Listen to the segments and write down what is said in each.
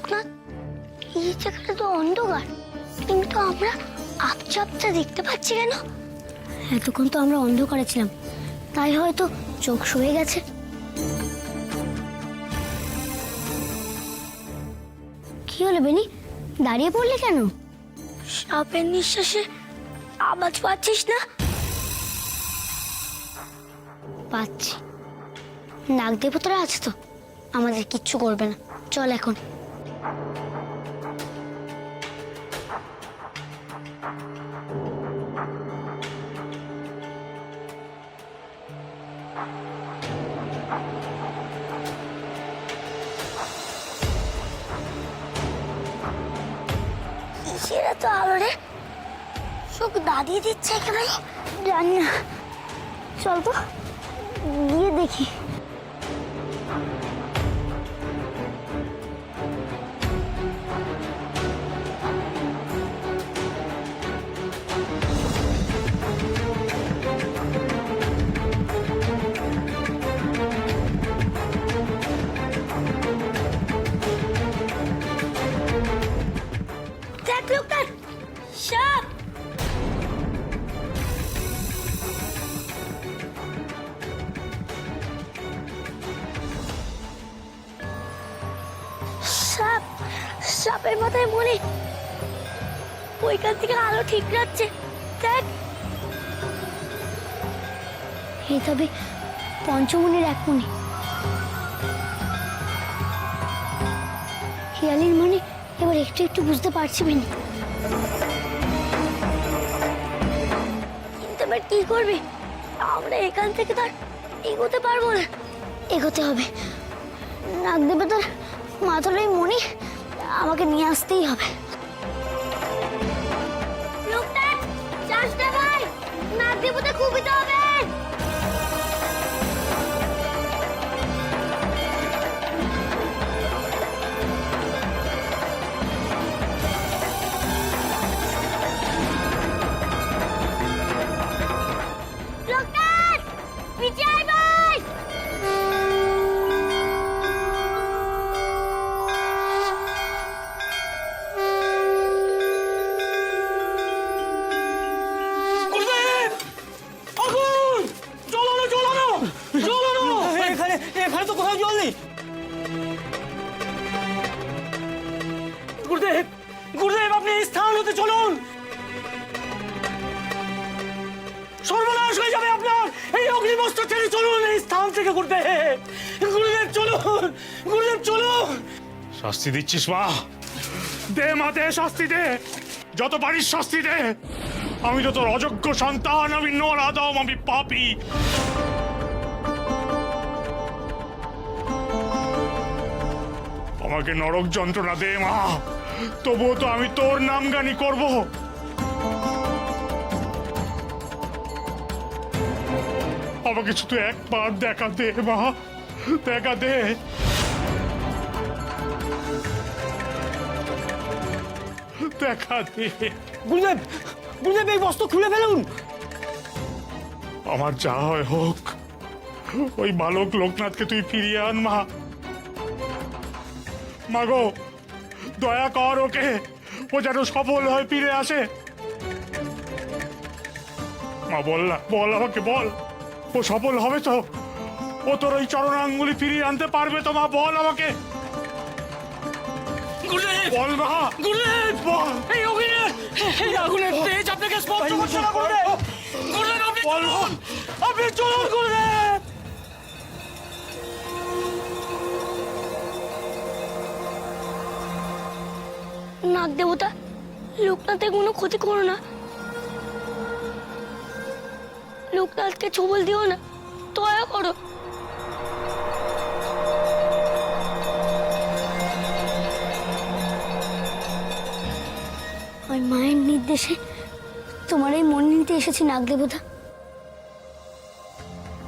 লোকনাথ, এই জায়গাটা তো অন্ধকার, কিন্তু আমরা আপচা আপচা দেখতে পাচ্ছি কেন? এতক্ষণ তো আমরা অন্ধকারে ছিলাম, তাই হয়তো চোখ শুয়ে গেছে। কি হলো বেনি, দাঁড়িয়ে পড়লে কেন? সাপের নিঃশ্বাসে আওয়াজ পাচ্ছিস না? পাচ্ছি। নাগ দেবতারা আছে তো, আমাদের কিচ্ছু করবে না। চল এখন। কিসের এত আলো রে? চোখ দাঁড়িয়ে দিচ্ছে একেবারে। জানি না, চল তো গিয়ে দেখি। দেখ লোকনাথ, সাপ! সাপ, সাপের মাথায় মনে, ওইখান থেকে আলো ঠিক যাচ্ছে। দেখ, এই তবে পঞ্চমুনির এক মনে। হিয়ালির মনে এবার একটু একটু বুঝতে পারছি বেনি। কিন্তু এবার কি করবি? আমরা এখান থেকে তো আর এগোতে পারবো না। এগোতে হবে। নাগ দেবতার মাথায় মনি আমাকে নিয়ে আসতেই হবে। লোকনাথ, যাস না ভাই, নাগ দেবতা কুপিতে হবে। লোকনাথ, বিজয় ভাই! গুরুদেব! আগুন! জ্বলানো, জ্বলানো! জ্বলানো! এখানে তো কোথাও জল নেই। গুরুদেব, গুরুদেব, আপনি এই স্থান হতে চলুন। সর্বনাশ হয়ে যাবে আপনার। এই অগ্নিবস্ত্র ছেড়ে চলুন এই স্থান থেকে। গুরুদেব, গুরুদেব চলুন, গুরুদেব চলুন। শাস্তি দিচ্ছিস মা? দে মা, দে শাস্তি দে, যত পারিস শাস্তি দে। আমি তো তোর অযোগ্য সন্তান, আমি নরাধম, আমি পাপী। আমাকে নরক যন্ত্রণা দে মা, তবুও তো আমি তোর নাম গানি করব। আমাকে শুধু একবার দেখা দে মা, দেখা দে। দেখা দে। গুরুদেব, গুরুদেব, এই বস্ত্র খুলে ফেলুন। আমার যা হয় হোক, ওই বালক লোকনাথকে তুই ফিরিয়ে আন মা। মাগো, দয়া কর ওকে, ও যেন সফল হয়ে ফিরে আসে। মা বল না, বল আমাকে বল, ও সফল হবে তো? ও তোর ওই চরণাঙ্গুলি ফিরিয়ে আনতে পারবে তো মা? বল আমাকে, গুরুদেব, বল মা, গুরুদেব, বল। এই আগুনের তেজ আপনাকে স্পর্শ করছে না। গুরুদেব, গুরুদেব, আপনি চলুন, আপনি চলুন গুরুদেব। নাগ দেবতা, লোকনাথের কোনো ক্ষতি করো না। লোকনাথকে ছবল দিও না, দয়া করো। ওই মায়ের নির্দেশে তোমার এই মন নিতে এসেছি নাগ দেবতা।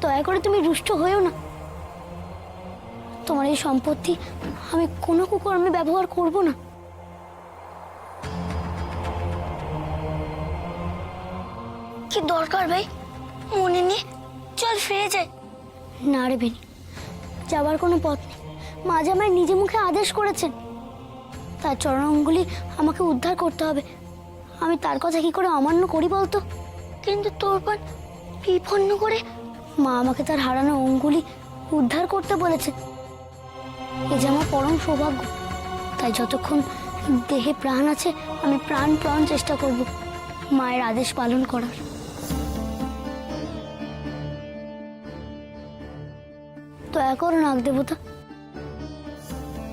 দয়া করে তুমি রুষ্ট হয়েও না। তোমার এই সম্পত্তি আমি কোনো কুকর্মে ব্যবহার করব না। কি দরকার ভাই, মনে নিয়ে চল ফিরে যাই। না রে বেনি, যাবার কোনো পথ নেই। মা জামাই নিজে মুখে আদেশ করেছেন। তার চরণাঙ্গুলি আমাকে উদ্ধার করতে হবে। আমি তার কথা কি করে অমান্য করি বলতো? কিন্তু তোর বোন বিপন্ন করে মা আমাকে তার হারানো অঙ্গুলি উদ্ধার করতে বলেছে। এ যে আমার পরম সৌভাগ্য। তাই যতক্ষণ দেহে প্রাণ আছে আমি প্রাণ চেষ্টা করব মায়ের আদেশ পালন করার। দয়া করো নাগ দেবতা,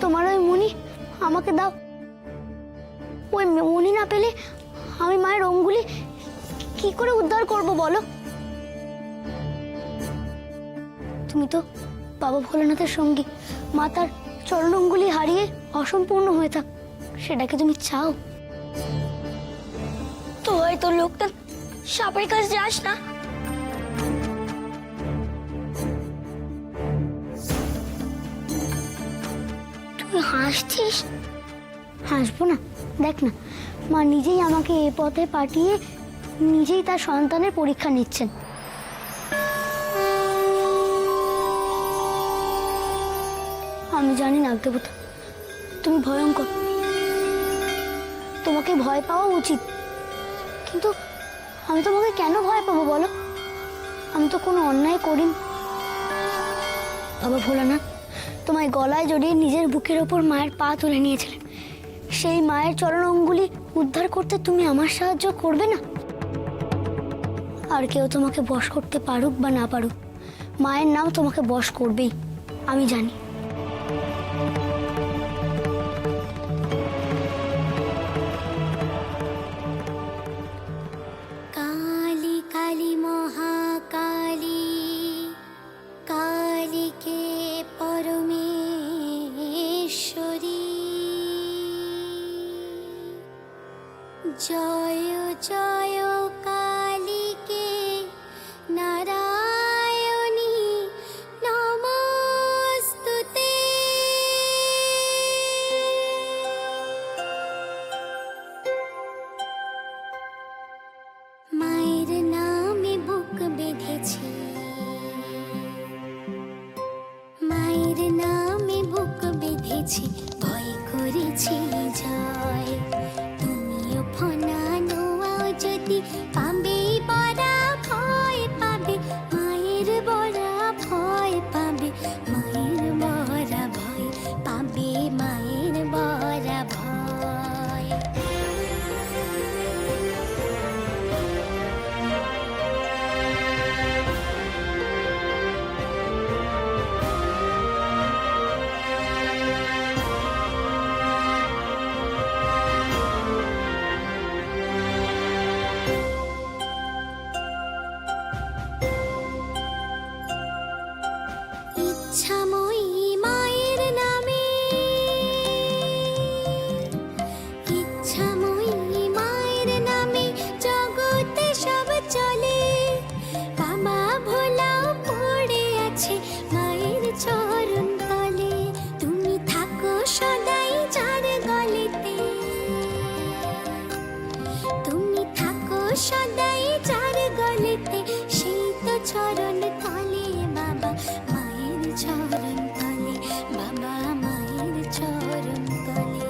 তোমার ওই মণি আমাকে দাও। ওই মণি না পেলে আমি মায়ের অঙ্গুলি কি করে উদ্ধার করব বলো? তুমি তো বাবা ভোলানাথের সঙ্গী, মা তার চরণ অঙ্গুলি হারিয়ে অসম্পূর্ণ হয়ে থাক, সেটাকে তুমি চাও? তো হয়তো লোকটা সাপের কাছে যাস না। তুই হাসছিস? হাসবো না? দেখ না, মা নিজেই আমাকে এ পথে পাঠিয়ে নিজেই তার সন্তানের পরীক্ষা নিচ্ছেন। আমি জানি না দেবতা, তুমি ভয়ঙ্কর, তোমাকে ভয় পাওয়া উচিত, কিন্তু আমি তোমাকে কেন ভয় পাবো বলো? আমি তো কোনো অন্যায় করিনি। বাবা ভোলানাথ তোমায় গলায় জড়িয়ে নিজের বুকের ওপর মায়ের পা তুলে নিয়েছিলেন। সেই মায়ের চরণ অঙ্গুলি উদ্ধার করতে তুমি আমার সাহায্য করবে না? আর কেউ তোমাকে বশ করতে পারুক বা না পারুক, মায়ের নাম তোমাকে বশ করবেই, আমি জানি। काली काली महाकाली काली के परमेश्वरी जय जय काली के नारायणी नमस्तुते। মায়ের নামে বুক বেঁধেছি, মায়ের নামে বুক বেঁধেছি, ভয় করেছি জয়। তুমিও ফনা নোয়াও যদি পাবে বড়া ভয় পাবে, মায়ের বড়া ভয় পাবে, মায়ের বড়া ভয় পাবে, মায়ের বড়া ভয়। ইচ্ছাময়ী মায়ের নামে, ইচ্ছাময়ী মায়ের নামে জগতে সব চলে। বাবা ভোলাও পড়ে আছে মায়ের চরণ তলে। তুমি থাকো সদাই যার গলেতে, তুমি থাকো সদাই যার গলেতে, সেই তো চরণ তলে বাবা, মায়ের চরণ তলে বাবা, মায়ের চরণ তলে।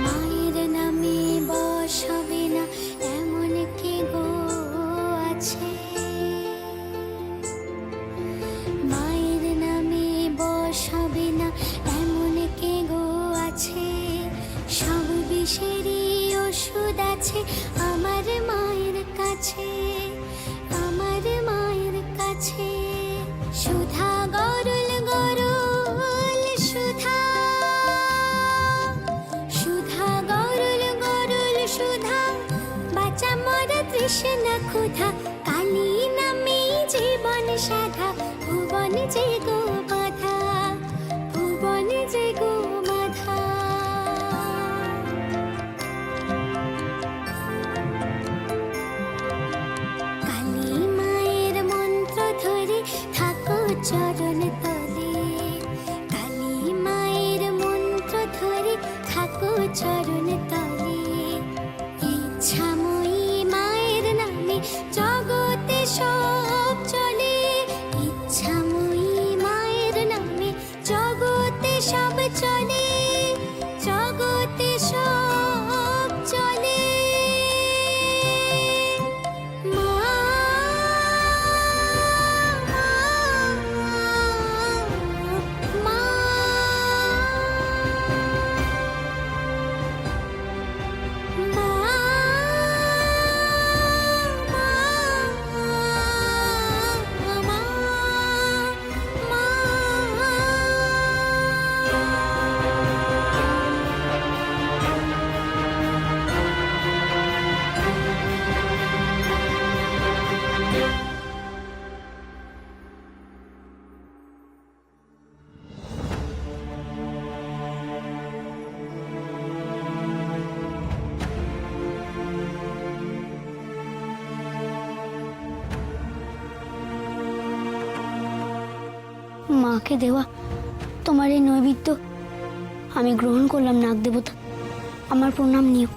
মায়ের নামে বশ হবে না এমন কে গো আছে? মায়ের নামে বশ হবে না এমন কে গো আছে? সব বিষেরই ওষুধ আছে আমার মায়ের কাছে, আমার মায়ের কাছে। সুধা গরুল গরুল সুধা, সুধা গরুল গরুল সুধা, বাঁচা মরা তৃষ্ণা ক্ষুধা, কালী নামে জীবন সাধা, ভুবন যে গো বাধা, ভুবন যে গো বাধা। কালী মায়ের মন্ত্র ধরে থাকো চরণ তলে, কালী মায়ের মন্ত্র ধরে থাকো চরণ মাকে দেওয়া তোমার এই নৈবেদ্য আমি গ্রহণ করলাম নাগ দেবতা, আমার প্রণাম নিও।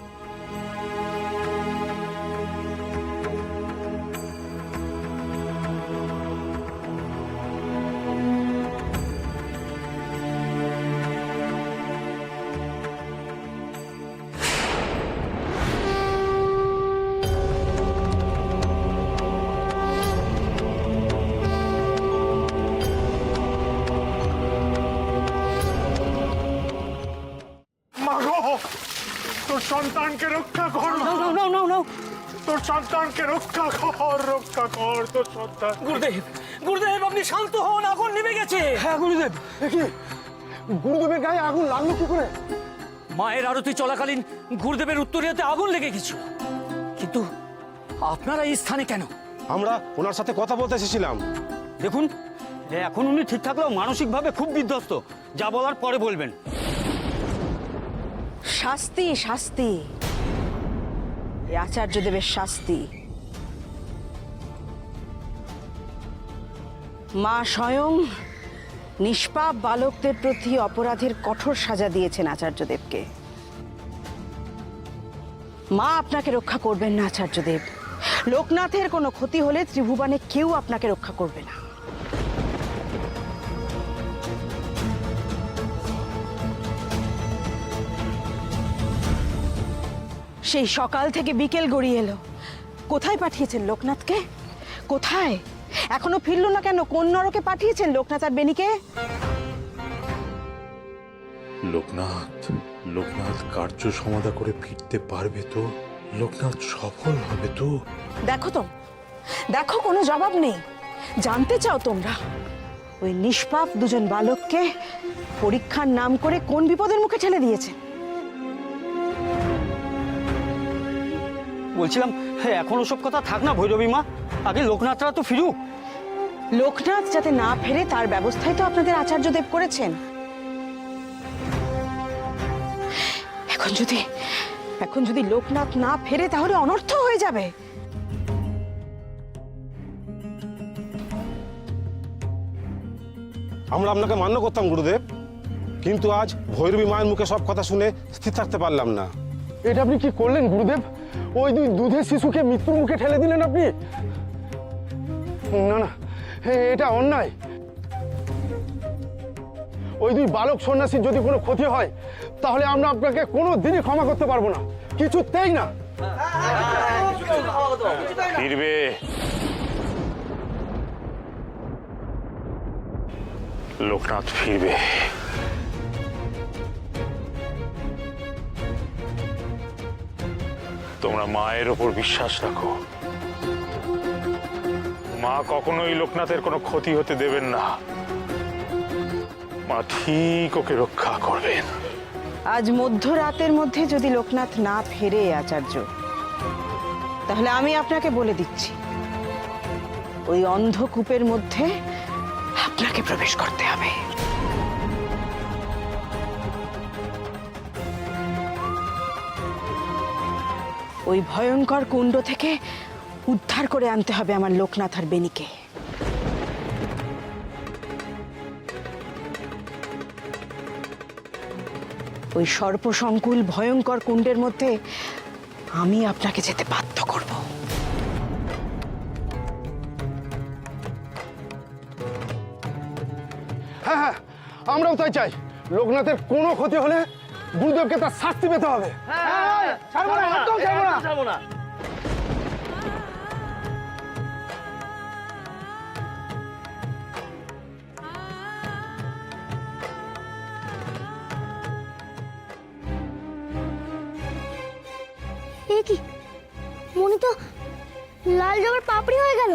মাগো, তোর সন্তানকে রক্ষা কর। তোর সন্তানকে রক্ষা কর, রক্ষা কর তোর সন্তান। গুরুদেব, গুরুদেব আপনি শান্ত হন, আগুন নিভে গেছে। হ্যাঁ গুরুদেব, কি গুরুদেবের গায়ে আগুন লাগলো কি করে? মায়ের আরতি চলাকালীন গুরুদেবের উত্তরীয়তে আগুন লেগে গেছিল। কিন্তু আপনারা এই স্থানে কেন? আমরা ওনার সাথে কথা বলতে এসেছিলাম। দেখুন, এখন উনি ঠিক থাকলেও মানসিকভাবে খুব বিধ্বস্ত। যা বলার পরে বলবেন। শাস্তি, শাস্তি, এই আচার্যদেবের শাস্তি। মা স্বয়ং নিষ্পাপ বালকদের প্রতি অপরাধের কঠোর সাজা দিয়েছেন আচার্যদেবকে। মা আপনাকে রক্ষা করবেন না আচার্যদেব। লোকনাথের কোনো ক্ষতি হলে ত্রিভুবনে কেউ আপনাকে রক্ষা করবে না। সেই সকাল থেকে বিকেল গড়িয়ে এলো, কোথায় পাঠিয়েছেন লোকনাথকে? কোথায়? এখনো ফিরল না কেন? কোন নরকে পাঠিয়েছেন লোকনাথ আর বেনিকে? লোকনাথ কার্য সমাধা করে ফিরতে পারবে তো? লোকনাথ সফল হবে তো? দেখো তো, দেখো, কোনো জবাব নেই। জানতে চাও তোমরা ওই নিষ্পাপ দুজন বালককে পরীক্ষার নাম করে কোন বিপদের মুখে ঠেলে দিয়েছে? বলছিলাম, হ্যাঁ, এখন ওসব কথা থাক না ভৈরবী মা, আগে লোকনাথরা তো ফিরুক। লোকনাথ যাতে না ফেরে তার ব্যবস্থাই তো আপনাদের আচার্যদেব করেছেন। এখন যদি লোকনাথ না ফেরে তাহলে অনর্থ হয়ে যাবে। আমরা আপনাকে মান্য করতাম গুরুদেব, কিন্তু আজ ভৈরবী মায়ের মুখে সব কথা শুনে স্থির থাকতে পারলাম না। এটা আপনি কি করলেন গুরুদেব? ওই দুই দুধের শিশুকে মৃত্যুর মুখে ঠেলে দিলেন আপনি। না না, এটা অন্যায়। ওই দুই বালক সন্ন্যাসীর যদি কোনো ক্ষতি হয় তাহলে আমরা আপনাকে কোনো দিনই ক্ষমা করতে পারবো না, কিছুতেই না। ফিরবে, লোকনাথ ফিরবে। তোমরা মায়ের ওপর বিশ্বাস রাখো। মা কখনোই লোকনাথের কোনো ক্ষতি হতে দেবেন না। মা ঠিক ওকে রক্ষা করবেন। আজ মধ্যরাতের মধ্যে যদি লোকনাথ না ফেরে আচার্য, তাহলে আমি আপনাকে বলে দিচ্ছি, ওই অন্ধকূপের মধ্যে আপনাকে প্রবেশ করতে হবে। ওই ভয়ঙ্কর কুণ্ড থেকে উদ্ধার করে আনতে হবে আমার লোকনাথ আর বেনিকে। ওই সর্পসংকুল ভয়ঙ্কর কুণ্ডের মধ্যে আমি আপনাকে যেতে বাধ্য করব। হ্যাঁ হ্যাঁ, আমরাও তাই চাই। লোকনাথের কোনো ক্ষতি হলে গুরুদেবকে তার শাস্তি পেতে হবে। ছাড়বো না, একদম ছাড়বো না। এ কি, মনি তো লাল জবার পাপড়ি হয়ে গেল।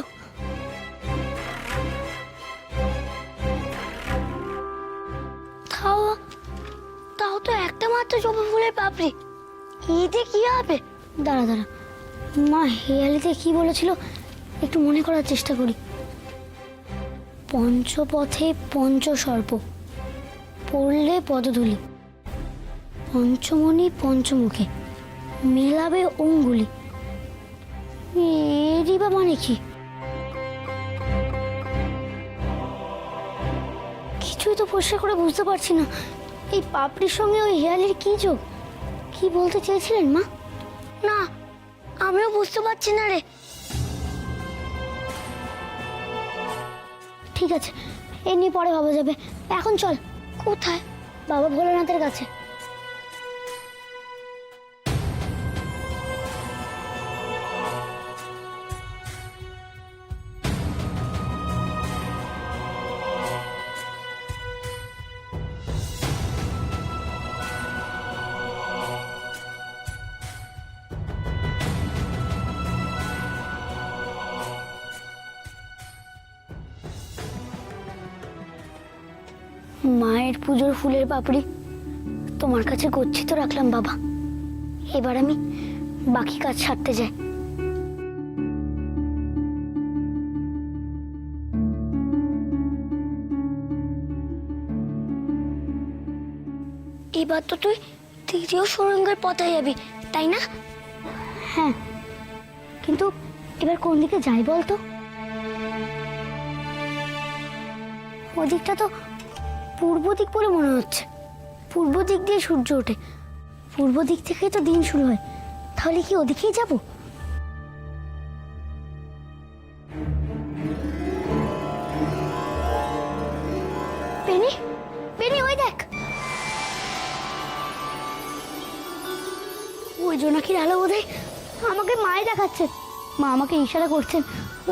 তাও তো একটা মাত্র জবা ফুলের পাপড়ি, এতে কি হবে? দাঁড়া দাঁড়া, মা হেয়ালিতে কি বলেছিল একটু মনে করার চেষ্টা করি। পঞ্চপথে পঞ্চসর্প, পড়লে পদধূলি, পঞ্চমণি পঞ্চমুখে, মেলাবে অঙ্গুলি। এরই বা মানে কি? তো পরিষ্কার করে বুঝতে পারছি না এই পাপড়ির সঙ্গে ওই হেয়ালির কি যোগ। কি বলতে চেয়েছিলেন মা? না, আমিও বুঝতে পারছি না রে। ঠিক আছে, এ নিয়ে পরে ভাবা যাবে। এখন চল। কোথায়? বাবা ভোলানাথের কাছে। মায়ের পুজোর ফুলের পাপড়ি তোমার কাছে গচ্ছিত রাখলাম বাবা। এবার আমি বাকি কাজ সারতে যাই। এবার তো তুই তৃতীয় সুড়ঙ্গের পথে যাবি, তাই না? হ্যাঁ, কিন্তু এবার কোন দিকে যাই বলতো? ওদিকটা তো পূর্ব দিক বলে মনে হচ্ছে। পূর্ব দিক দিয়ে সূর্য ওঠে, পূর্ব দিক থেকেই তো দিন শুরু হয়। তাহলে কি ওদিকেই যাব? পেনি, পেনি, ওই দেখ, ওই জোনাকির আলো বোধহয় আমাকে মায়ে দেখাচ্ছে। মা আমাকে ইশারা করছেন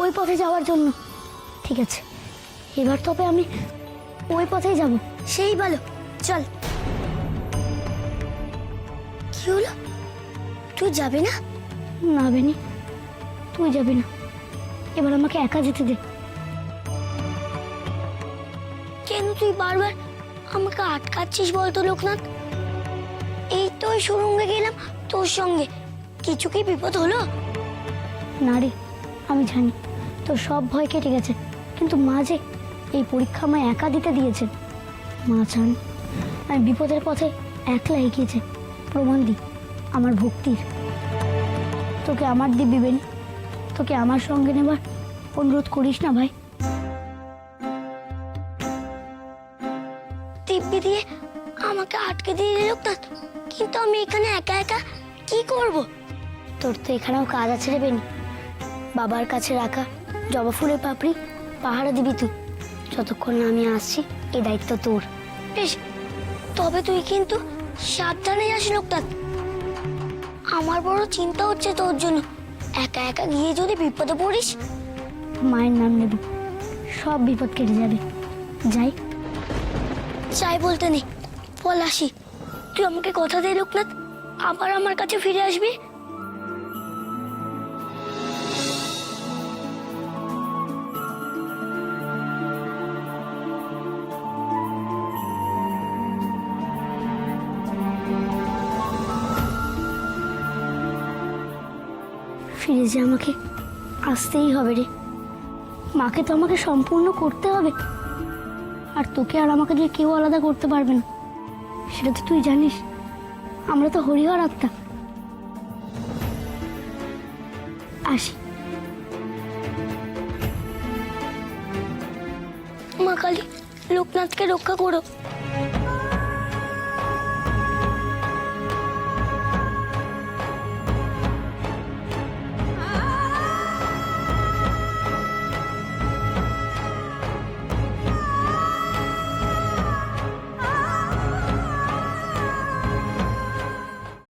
ওই পথে যাওয়ার জন্য। ঠিক আছে, এবার তবে আমি ওই পথেই যাব। সেই ভালো, চল। কি হলো? তুই যাবি না? না বেনি, তুই যাবি না। এবার আমাকে একা যেতে দে। কেন তুই বারবার আমাকে আটকাচ্ছিস বলতো লোকনাথ? এই তো ওই সুড়ঙ্গে গেলাম তোর সঙ্গে, কিছু কি বিপদ হলো? না রে, আমি জানি তোর সব ভয় কেটে গেছে, কিন্তু মা যে এই পরীক্ষা আমায় একা দিতে দিয়েছে। মা চান আমি বিপদের পথে একলা এগিয়েছে প্রমাণ দিই আমার ভক্তির। তোকে আমার দিব্যি বেনি, তোকে আমার সঙ্গে নেবার অনুরোধ করিস না ভাই। দিব্যি দিয়ে আমাকে আটকে দিয়ে লোকনাথ, কিন্তু আমি এখানে একা একা কি করব? তোর তো এখানেও কাজ আছে রে বেনি। বাবার কাছে রাখা জবা ফুলের পাপড়ি পাহারা দিবি তুই যতক্ষণ না আমি আসছি। এই দায়িত্ব তোর। বেশ, তবে তুই কিন্তু সাবধানে যাস লোকনাথ। আমার বড় চিন্তা হচ্ছে তোর জন্য। একা একা গিয়ে যদি বিপদে পড়িস। মায়ের নাম নেব, সব বিপদ কেটে যাবে। যাই যাই বলতে নেই, বল আসি। তুই আমাকে কথা দে লোকনাথ, আবার আমার কাছে ফিরে আসবি। ফিরে যে আমাকে আসতেই হবে রে। মাকে তো আমাকে সম্পূর্ণ করতে হবে, আর তোকে আর আমাকে যে কেউ আলাদা করতে পারবে না, সেটা তো তুই জানিস। আমরা তো হরিহর আত্মা। আসি। মা কালী, লোকনাথকে রক্ষা করো।